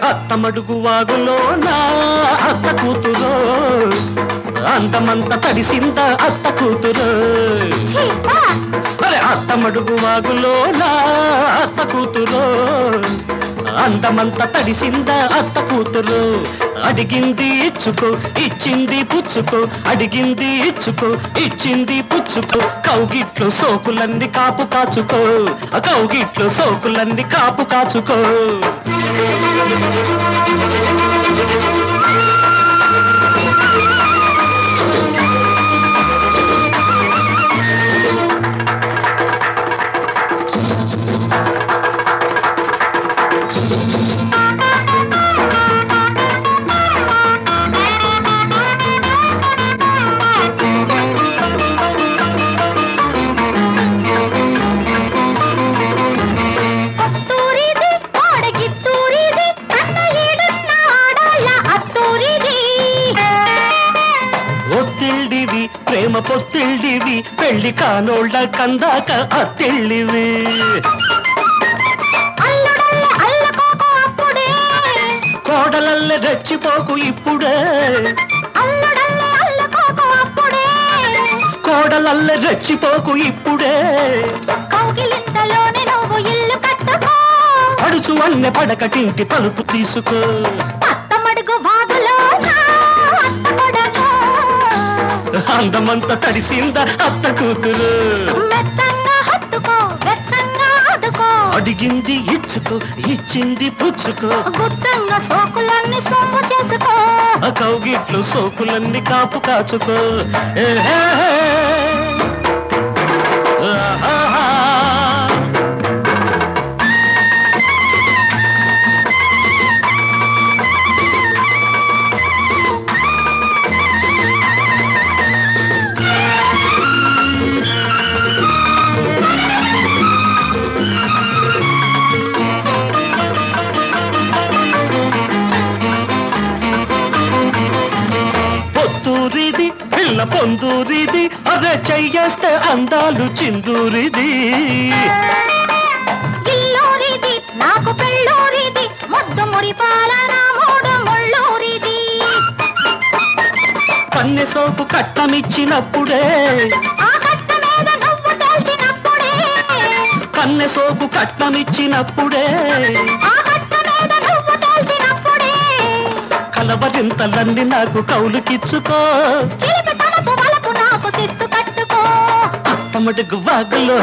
అత్తమడుగు వాగులో నా అత్త కూతురు అందమంత తడిసింద అత్త కూతురు అత్తమడుగు వాగులో నా అత్త కూతురు అందమంత తడిసింద అత్త కూతురు అడిగింది ఇచ్చుకో ఇచ్చింది పుచ్చుకో అడిగింది ఇచ్చుకో ఇచ్చింది పుచ్చుకో కౌగిట్లో సోకులన్నీ కాపు కాచుకో కౌగిట్లో సోకులన్నీ కాపు కాచుకో ప్రేమ పొత్తిళ్ళివి పెళ్లి కానోళ్ళ కందాక అత్తిళ్ళివి కోడలల్లె రెచ్చిపోకు ఇప్పుడే కోడలల్లె రెచ్చిపోకు ఇప్పుడే కౌగిలింతలోనే నువ్వు ఇల్లు కట్టుకో అడుచు అన్నె పడకటింటి తలుపు తీసుకో అత్తమడుగు వాగులో అందమంత తడిసింద అత్త కూతురు అడిగింది ఇచ్చుకో ఇచ్చింది పుచ్చుకో గుత్తంగా సోకులన్నీ సొమ్ము చేసుకో కౌగిట్లో సోకులన్నీ కాపు కాచుకో పిల్ల పొందూరిది అదే చెయ్యేస్తే అందాలు చిందూరిది ఇల్లూరిది నాకు పెళ్ళూరిది ముద్దు మురిపాల నా మూడు ముళ్ళూరిది కన్నె సోపు కట్టమిచ్చినప్పుడే ఆ కట్ట మీద నువ్వు తెలిసినప్పుడే కన్నె సోపు కట్టమిచ్చినప్పుడే ఆ కట్ట మీద నువ్వు తెలిసినప్పుడే కలవరింతలన్నీ నాకు కౌలుకిచ్చుకో అత్తమడుగు వాగులో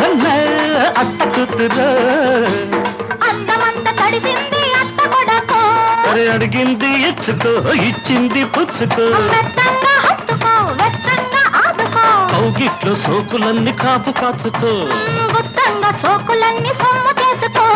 అత్త కూతురు అందమంత తడిసింది అత్త కొడకో అడిగింది ఇచ్చుకో ఇచ్చింది పుచ్చుకో హత్తుకో వెచ్చంగా ఆదుకో కౌగిట్లో సోకులన్నీ కాపు కాచుకో గుత్తంగా సోకులన్నీ సొమ్ము చేసుకో